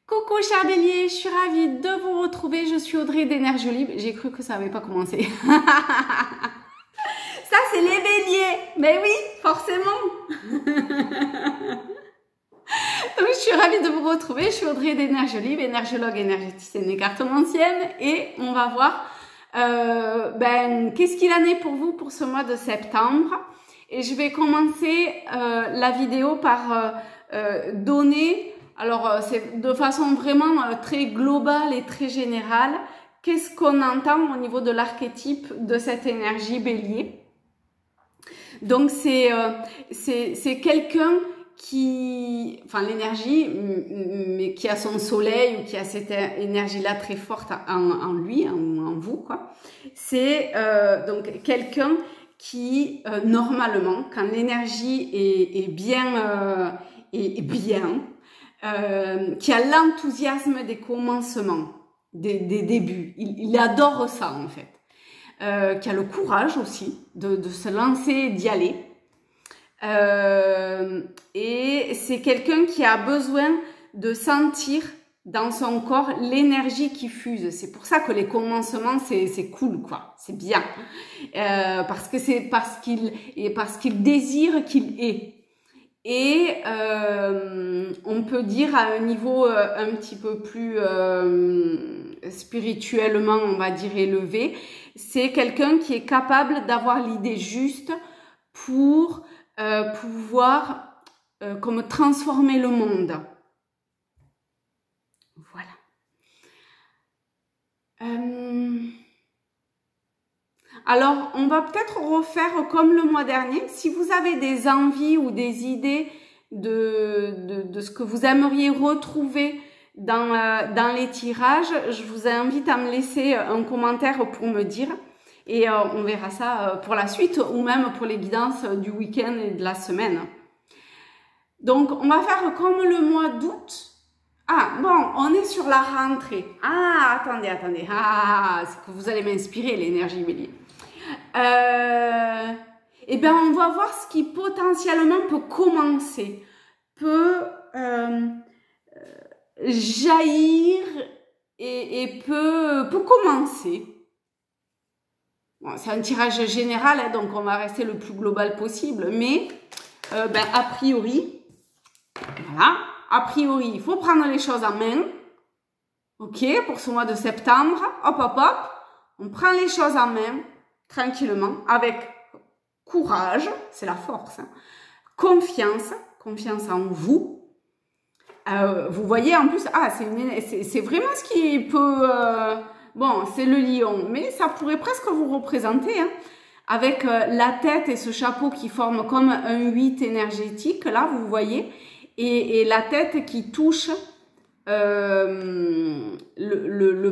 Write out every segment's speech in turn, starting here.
Coucou chers béliers, je suis ravie de vous retrouver, je suis Audrey d'Énergie Libre. J'ai cru que ça n'avait pas commencé. Ça c'est les béliers, mais oui, forcément. Donc je suis ravie de vous retrouver, je suis Audrey d'Énergie Libre, énergologue, énergéticienne et cartomancienne. Et on va voir qu'est-ce qu'il en est pour vous pour ce mois de septembre. Et je vais commencer la vidéo par donner... Alors, c'est de façon vraiment très globale et très générale. Qu'est-ce qu'on entend au niveau de l'archétype de cette énergie bélier? Donc, c'est quelqu'un qui... Enfin, l'énergie, mais qui a son soleil ou qui a cette énergie-là très forte en lui, en vous, quoi. C'est donc quelqu'un qui, normalement, quand l'énergie est bien... qui a l'enthousiasme des commencements, des débuts. Il adore ça en fait. Qui a le courage aussi de se lancer, d'y aller. Et c'est quelqu'un qui a besoin de sentir dans son corps l'énergie qui fuse. C'est pour ça que les commencements, c'est cool, quoi. C'est bien. Parce qu'il désire qu'il est. Et on peut dire à un niveau un petit peu plus spirituellement, on va dire, élevé, c'est quelqu'un qui est capable d'avoir l'idée juste pour pouvoir comme transformer le monde. Voilà. Alors, on va peut-être refaire comme le mois dernier. Si vous avez des envies ou des idées de ce que vous aimeriez retrouver dans les tirages, je vous invite à me laisser un commentaire pour me dire. Et on verra ça pour la suite ou même pour les guidances du week-end et de la semaine. Donc, on va faire comme le mois d'août. Ah, bon, on est sur la rentrée. Ah, attendez. Ah, c'est que vous allez m'inspirer, l'énergie bélier. Eh bien, on va voir ce qui potentiellement peut commencer, peut jaillir et peut commencer. Bon, c'est un tirage général, hein, donc on va rester le plus global possible, mais a priori, voilà, a priori, il faut prendre les choses en main. Ok, pour ce mois de septembre, hop, on prend les choses en main, tranquillement, avec courage, c'est la force, hein, confiance en vous. Vous voyez en plus, c'est vraiment ce qui peut... bon, c'est le lion, mais ça pourrait presque vous représenter, hein, avec la tête et ce chapeau qui forme comme un 8 énergétique, là, vous voyez, et la tête qui touche le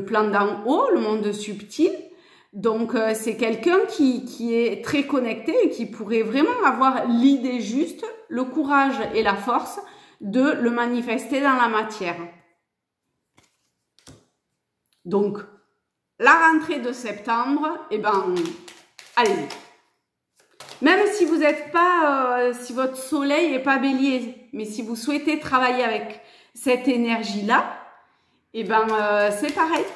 plan d'en haut, le monde subtil. Donc, c'est quelqu'un qui est très connecté et qui pourrait vraiment avoir l'idée juste, le courage et la force de le manifester dans la matière. Donc, la rentrée de septembre, allez-y. Même si vous n'êtes pas, si votre soleil n'est pas bélier, mais si vous souhaitez travailler avec cette énergie-là, c'est pareil.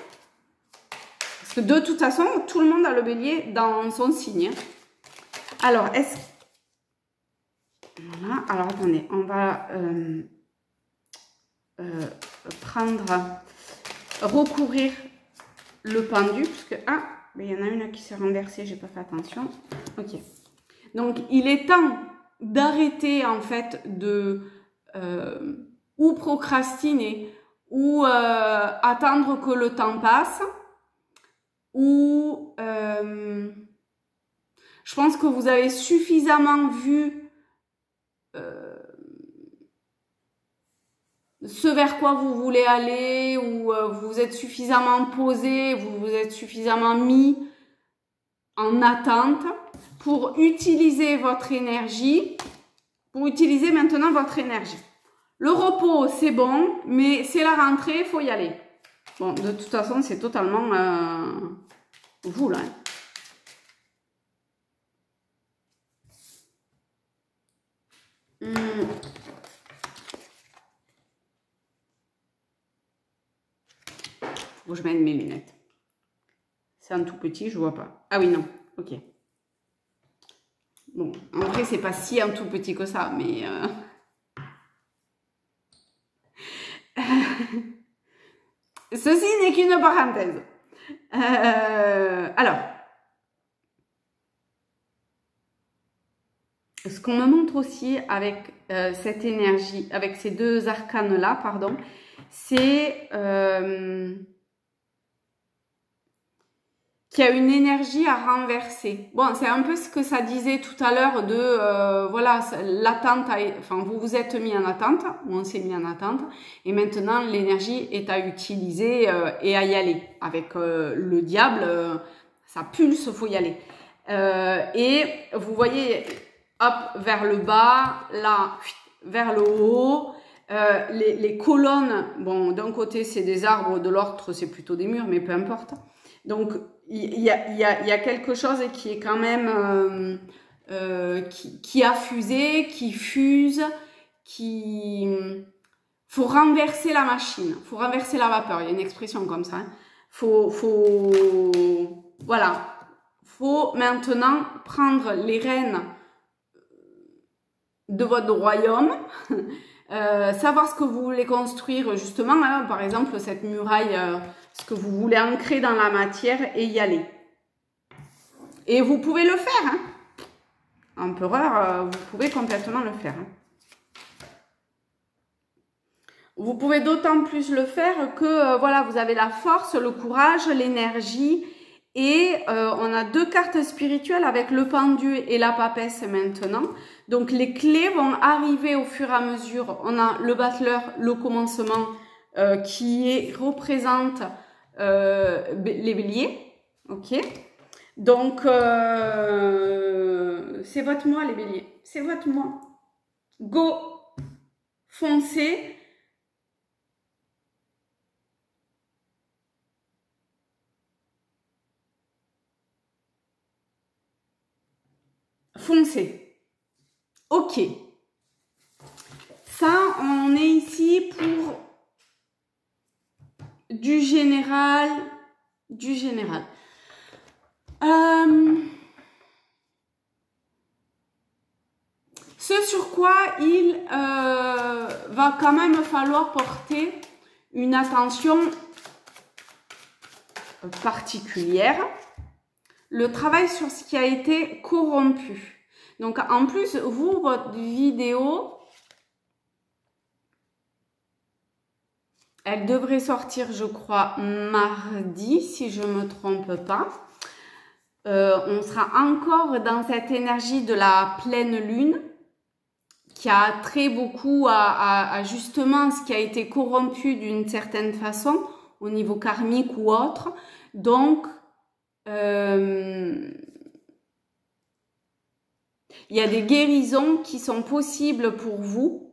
Parce que de toute façon, tout le monde a le bélier dans son signe. Alors, voilà, alors attendez, on va recourir le pendu, parce que, il y en a une qui s'est renversée, j'ai pas fait attention. Ok. Donc, il est temps d'arrêter, en fait, de ou procrastiner, ou attendre que le temps passe, ou je pense que vous avez suffisamment vu ce vers quoi vous voulez aller, ou vous vous êtes suffisamment posé, vous vous êtes suffisamment mis en attente pour utiliser votre énergie, pour utiliser maintenant votre énergie. Le repos, c'est bon, mais c'est la rentrée, il faut y aller. Bon, de toute façon, c'est totalement vous, là. Bon, je mets mes lunettes. C'est un tout petit, je vois pas. Ah oui, non. Ok. Bon, en vrai, c'est pas si un tout petit que ça, mais... Ceci n'est qu'une parenthèse. Alors, ce qu'on me montre aussi avec cette énergie, avec ces deux arcanes-là, pardon, c'est qu'il y a une énergie à renverser. Bon, c'est un peu ce que ça disait tout à l'heure de, voilà, l'attente, enfin, vous vous êtes mis en attente, ou on s'est mis en attente, et maintenant l'énergie est à utiliser et à y aller. Avec le diable, ça pulse, faut y aller. Et vous voyez, hop, vers le bas, là, vers le haut, les colonnes, bon, d'un côté c'est des arbres, de l'autre c'est plutôt des murs, mais peu importe. Donc, il y a quelque chose qui est quand même, qui a fusé, qui fuse, faut renverser la machine, faut renverser la vapeur. Il y a une expression comme ça. Hein. Voilà. Faut maintenant prendre les rênes de votre royaume, savoir ce que vous voulez construire justement, hein, par exemple cette muraille, ce que vous voulez ancrer dans la matière et y aller. Et vous pouvez le faire, hein. Empereur, vous pouvez complètement le faire. Hein. Vous pouvez d'autant plus le faire que voilà, vous avez la force, le courage, l'énergie. Et on a deux cartes spirituelles avec le pendu et la papesse maintenant. Donc les clés vont arriver au fur et à mesure. On a le battleur, le commencement qui représente les béliers. Ok. Donc c'est votre moi les béliers. C'est votre moi. Go, foncez. Foncez. Ok. Ça, on est ici pour du général. Ce sur quoi il va quand même falloir porter une attention particulière. Le travail sur ce qui a été corrompu. Donc, en plus, vous, votre vidéo, elle devrait sortir, je crois, mardi, si je ne me trompe pas. On sera encore dans cette énergie de la pleine lune qui a trait beaucoup à justement ce qui a été corrompu d'une certaine façon au niveau karmique ou autre. Donc, il y a des guérisons qui sont possibles pour vous.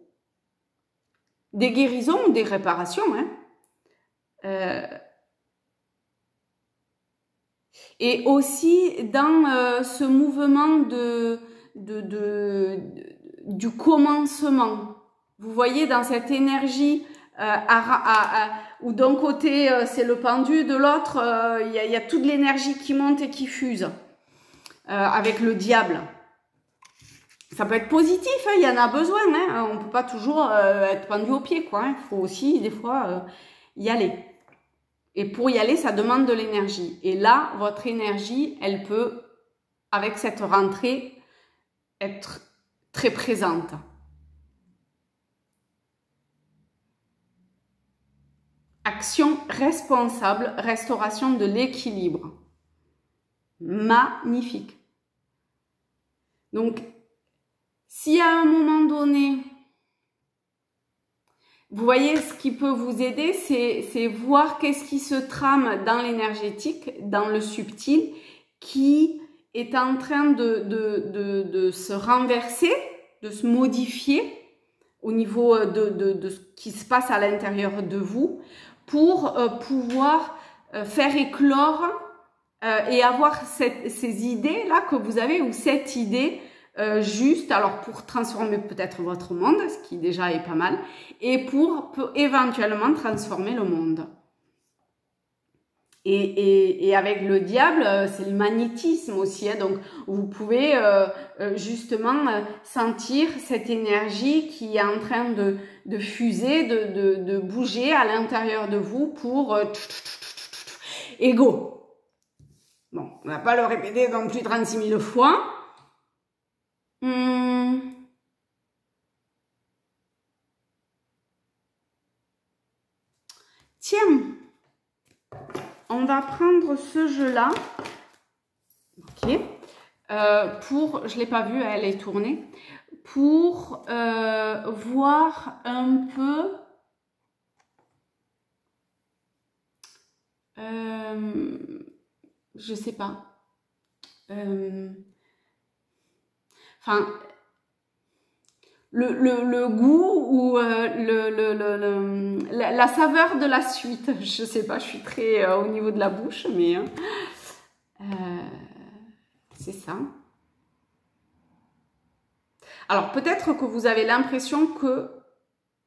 Des guérisons ou des réparations. Hein. Et aussi dans ce mouvement du commencement. Vous voyez dans cette énergie où d'un côté c'est le pendu, de l'autre il y a toute l'énergie qui monte et qui fuse avec le diable. Ça peut être positif, hein, il y en a besoin, hein, on ne peut pas toujours être pendu au pied, quoi. Il faut aussi des fois y aller. Et pour y aller, ça demande de l'énergie. Et là, votre énergie, elle peut, avec cette rentrée, être très présente. Action responsable, restauration de l'équilibre. Magnifique. Donc, si à un moment donné, vous voyez, ce qui peut vous aider, c'est voir qu'est-ce qui se trame dans l'énergétique, dans le subtil, qui est en train de se renverser, de se modifier au niveau de ce qui se passe à l'intérieur de vous, pour pouvoir faire éclore et avoir ces idées-là que vous avez, ou cette idée juste, alors pour transformer peut-être votre monde, ce qui déjà est pas mal, et pour éventuellement transformer le monde. Et avec le diable, c'est le magnétisme aussi. Hein, donc, vous pouvez justement sentir cette énergie qui est en train de fuser, de bouger à l'intérieur de vous pour ego. Bon, on va pas le répéter non plus 36 000 fois. Tiens, on va prendre ce jeu-là. Ok. Je l'ai pas vu, elle est tournée. Pour voir un peu. Je sais pas. Enfin, le goût ou la saveur de la suite. Je sais pas, je suis très au niveau de la bouche, mais c'est ça. Alors, peut-être que vous avez l'impression que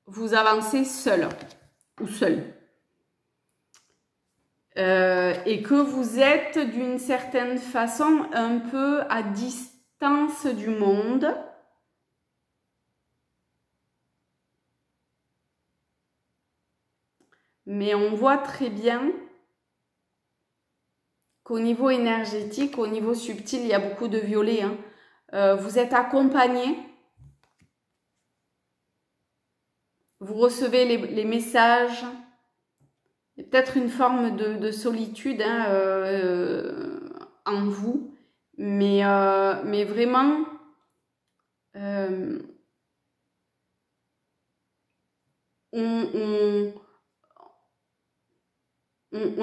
vous avancez seul ou seul. Et que vous êtes d'une certaine façon un peu à distance du monde. Mais on voit très bien qu'au niveau énergétique, au niveau subtil, il y a beaucoup de violet. Hein. Vous êtes accompagné. Vous recevez les messages. Il y a peut-être une forme de solitude hein, en vous. Mais vraiment, on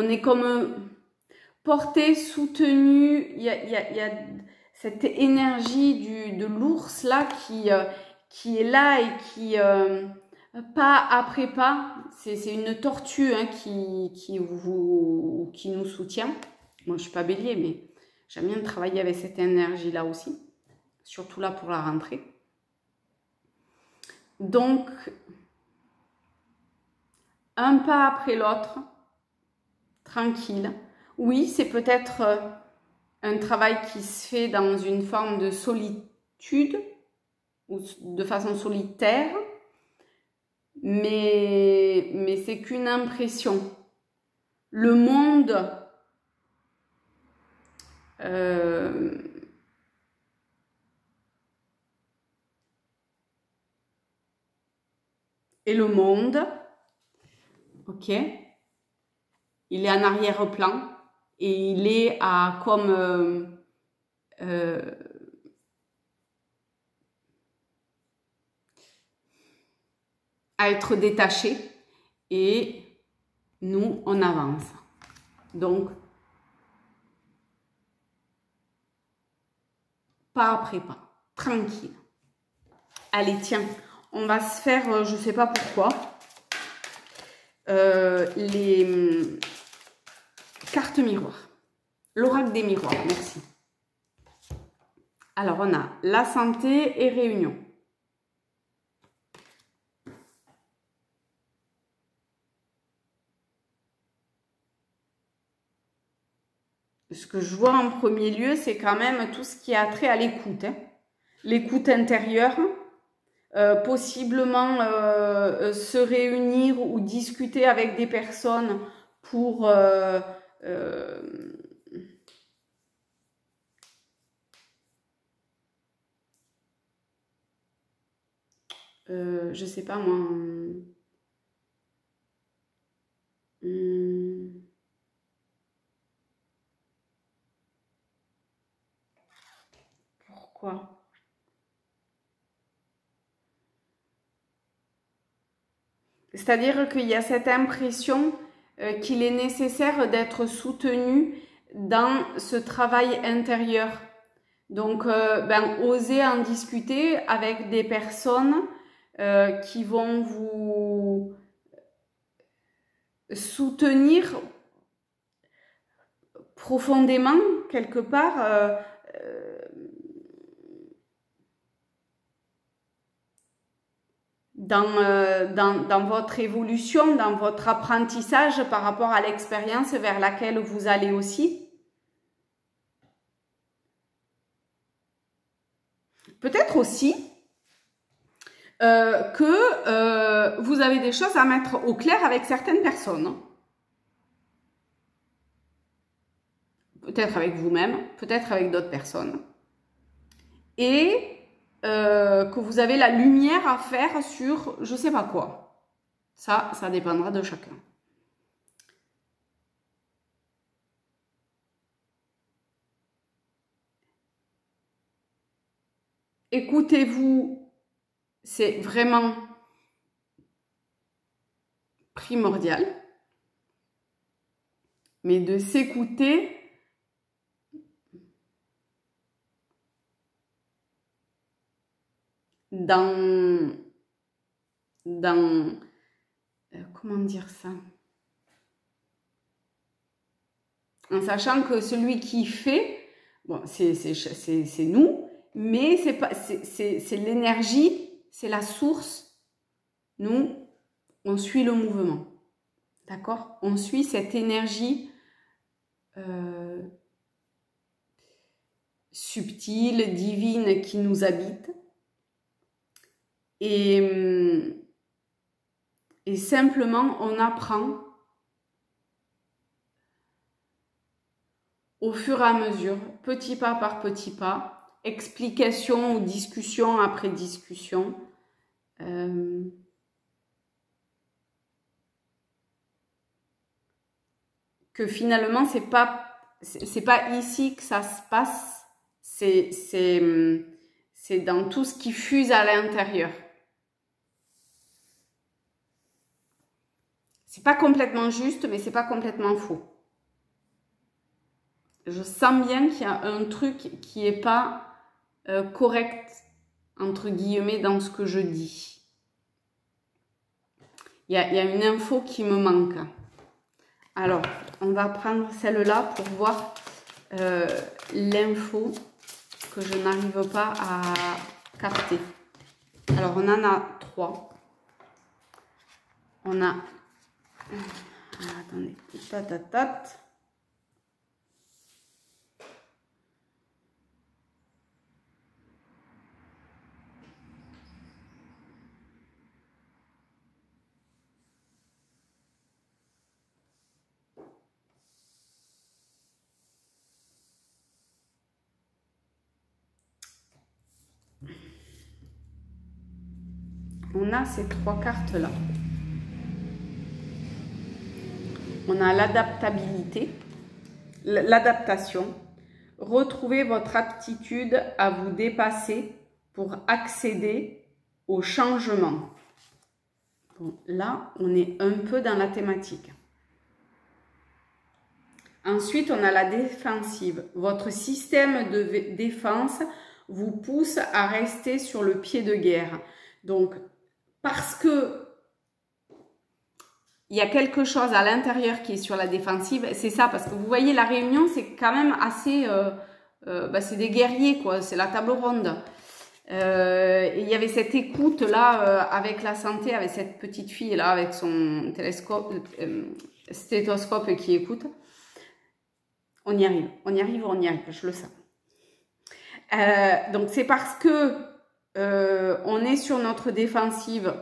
est comme porté, soutenu. Il y a cette énergie de l'ours là qui est là et qui, pas après pas, c'est une tortue hein, qui nous soutient. Moi, je suis pas bélier, mais j'aime bien travailler avec cette énergie-là aussi. Surtout là pour la rentrée. Donc, un pas après l'autre, tranquille. Oui, c'est peut-être un travail qui se fait dans une forme de solitude ou de façon solitaire, mais c'est qu'une impression. Le monde et le monde, ok, il est en arrière-plan et il est à comme à être détaché et nous on avance. Donc pas après pas, tranquille. Allez tiens, on va se faire, je sais pas pourquoi, les cartes miroirs. L'oracle des miroirs, merci. Alors, on a la santé et réunion. Ce que je vois en premier lieu, c'est quand même tout ce qui a trait à l'écoute. Hein. L'écoute intérieure, possiblement se réunir ou discuter avec des personnes pour je sais pas moi. Pourquoi? C'est-à-dire qu'il y a cette impression qu'il est nécessaire d'être soutenu dans ce travail intérieur. Donc, osez en discuter avec des personnes qui vont vous soutenir profondément, quelque part, dans votre évolution, dans votre apprentissage par rapport à l'expérience vers laquelle vous allez aussi. Peut-être aussi que vous avez des choses à mettre au clair avec certaines personnes. Peut-être avec vous-même, peut-être avec d'autres personnes. Et que vous avez la lumière à faire sur je sais pas quoi. Ça dépendra de chacun. Écoutez-vous, c'est vraiment primordial. Mais de s'écouter dans comment dire ça? En sachant que celui qui fait, bon, c'est nous, mais c'est l'énergie, c'est la source. Nous, on suit le mouvement. D'accord? On suit cette énergie subtile, divine qui nous habite. Et simplement, on apprend au fur et à mesure, petit pas par petit pas, explication ou discussion après discussion. Que finalement, c'est pas ici que ça se passe, c'est dans tout ce qui fuse à l'intérieur. C'est pas complètement juste, mais c'est pas complètement faux. Je sens bien qu'il y a un truc qui est pas correct, entre guillemets, dans ce que je dis. Il y a une info qui me manque. Alors, on va prendre celle-là pour voir l'info que je n'arrive pas à capter. Alors, on en a 3. On a... attendez. Tatatat. On a ces 3 cartes-là. On a l'adaptabilité, l'adaptation. Retrouvez votre aptitude à vous dépasser pour accéder au changement. Bon, là, on est un peu dans la thématique. Ensuite, on a la défensive. Votre système de défense vous pousse à rester sur le pied de guerre. Donc, parce que il y a quelque chose à l'intérieur qui est sur la défensive, c'est ça, parce que vous voyez, la réunion, c'est quand même assez... c'est des guerriers, quoi, c'est la table ronde. Et il y avait cette écoute-là avec la santé, avec cette petite fille-là, avec son stéthoscope qui écoute. On y arrive, je le sens. Donc, c'est parce que on est sur notre défensive,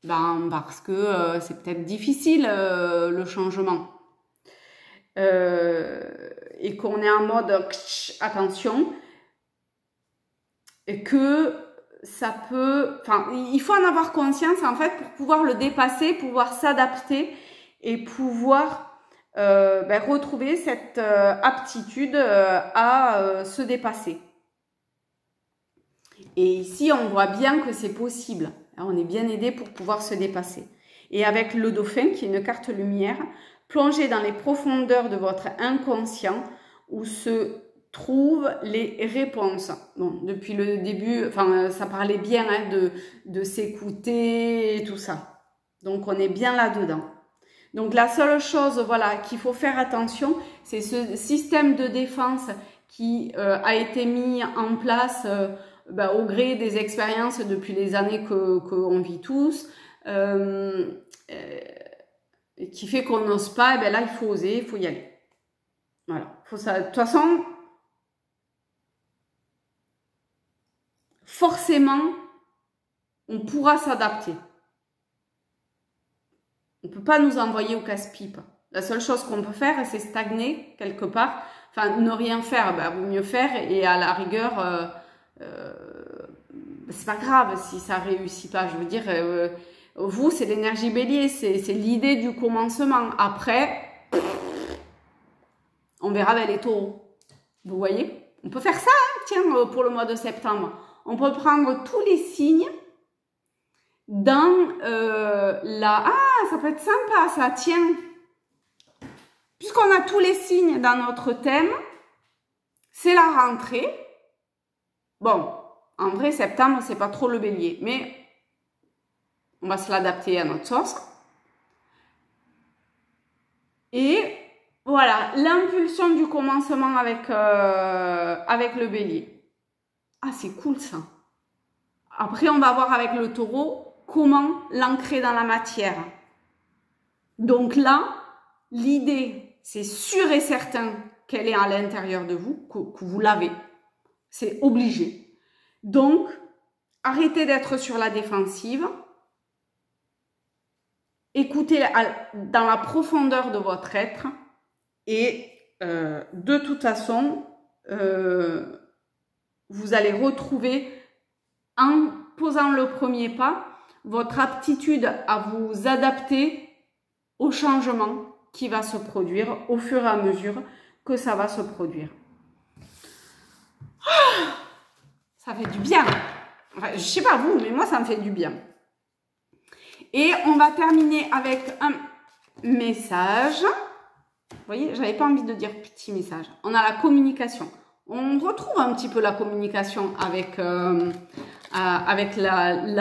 parce que c'est peut-être difficile le changement, et qu'on est en mode attention, et que ça peut, il faut en avoir conscience en fait pour pouvoir le dépasser, pouvoir s'adapter et pouvoir retrouver cette aptitude à se dépasser. Et ici, on voit bien que c'est possible. On est bien aidé pour pouvoir se dépasser. Et avec le dauphin, qui est une carte lumière, plongez dans les profondeurs de votre inconscient où se trouvent les réponses. Bon, depuis le début, ça parlait bien de s'écouter et tout ça. Donc, on est bien là-dedans. Donc, la seule chose, voilà, qu'il faut faire attention, c'est ce système de défense qui a été mis en place au gré des expériences depuis les années qu'on vit tous, qui fait qu'on n'ose pas, et là, il faut oser, il faut y aller. Voilà. Faut ça. De toute façon, forcément, on pourra s'adapter. On ne peut pas nous envoyer au casse-pipe. La seule chose qu'on peut faire, c'est stagner quelque part. Enfin, ne rien faire, vaut mieux faire. Et à la rigueur, c'est pas grave si ça réussit pas. Je veux dire, vous, c'est l'énergie bélier, c'est l'idée du commencement. Après, on verra avec les taureaux. Vous voyez? On peut faire ça, hein, tiens, pour le mois de septembre. On peut prendre tous les signes dans Ah, ça peut être sympa, ça, tiens. Puisqu'on a tous les signes dans notre thème, c'est la rentrée. Bon, en vrai, septembre, c'est pas trop le bélier, mais on va se l'adapter à notre sauce. Et voilà, l'impulsion du commencement avec le bélier. Ah, c'est cool ça. Après, on va voir avec le taureau comment l'ancrer dans la matière. Donc là, l'idée, c'est sûr et certain qu'elle est à l'intérieur de vous, que vous l'avez. C'est obligé. Donc, arrêtez d'être sur la défensive. Écoutez dans la profondeur de votre être. Et de toute façon, vous allez retrouver, en posant le premier pas, votre aptitude à vous adapter au changement qui va se produire au fur et à mesure que ça va se produire. Ça fait du bien. Enfin, je ne sais pas vous, mais moi, ça me fait du bien. Et on va terminer avec un message. Vous voyez, j'avais pas envie de dire petit message. On a la communication. On retrouve un petit peu la communication avec la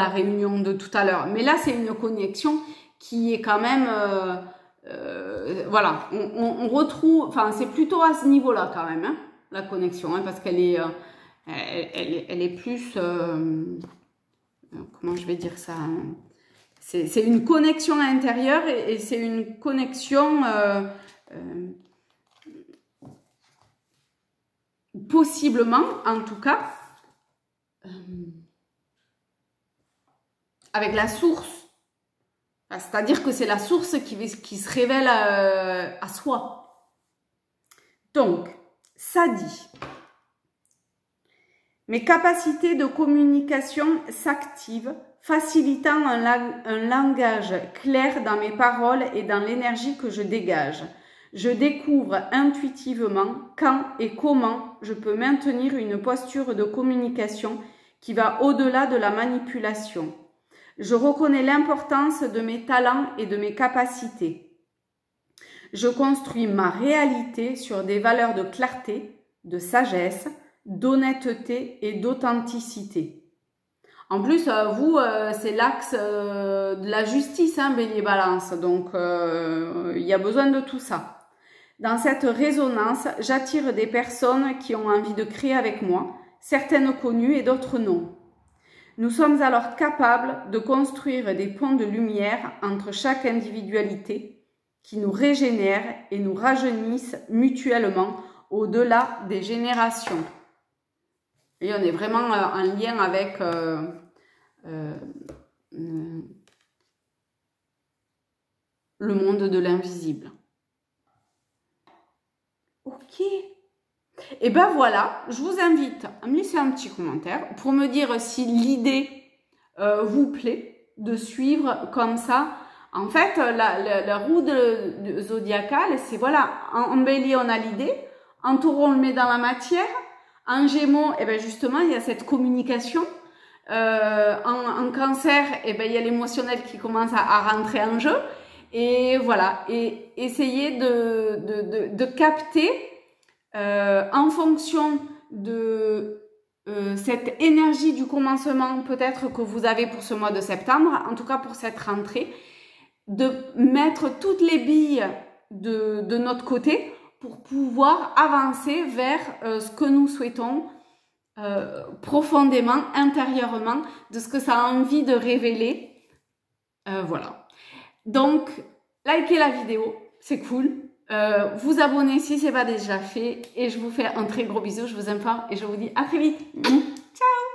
réunion de tout à l'heure. Mais là, c'est une connexion qui est quand même... voilà, on retrouve... Enfin, c'est plutôt à ce niveau-là quand même, hein, la connexion, hein, parce qu'elle est, elle est plus... comment je vais dire ça, hein, c'est une connexion intérieure et c'est une connexion... possiblement, en tout cas, avec la source. C'est-à-dire que c'est la source qui se révèle à soi. Donc, ça dit, mes capacités de communication s'activent, facilitant un langage clair dans mes paroles et dans l'énergie que je dégage. Je découvre intuitivement quand et comment je peux maintenir une posture de communication qui va au-delà de la manipulation. Je reconnais l'importance de mes talents et de mes capacités. Je construis ma réalité sur des valeurs de clarté, de sagesse, d'honnêteté et d'authenticité. En plus, vous, c'est l'axe de la justice, hein, Bélier Balance. Donc, il y a besoin de tout ça. Dans cette résonance, j'attire des personnes qui ont envie de créer avec moi, certaines connues et d'autres non. Nous sommes alors capables de construire des ponts de lumière entre chaque individualité qui nous régénèrent et nous rajeunissent mutuellement au-delà des générations. Et on est vraiment en lien avec le monde de l'invisible. Ok. Et ben voilà, je vous invite à me laisser un petit commentaire pour me dire si l'idée vous plaît de suivre comme ça. En fait, la roue zodiacale, c'est voilà, en bélier on a l'idée, en taureau on le met dans la matière, en gémeaux, et ben justement il y a cette communication, en cancer, et ben il y a l'émotionnel qui commence à rentrer en jeu. Et voilà, et essayez de capter en fonction de cette énergie du commencement peut-être que vous avez pour ce mois de septembre, en tout cas pour cette rentrée, de mettre toutes les billes de notre côté pour pouvoir avancer vers ce que nous souhaitons profondément, intérieurement, de ce que ça a envie de révéler. Voilà. Donc, likez la vidéo, c'est cool. Vous abonnez si ce n'est pas déjà fait. Et je vous fais un très gros bisou, je vous informe et je vous dis à très vite. Ciao!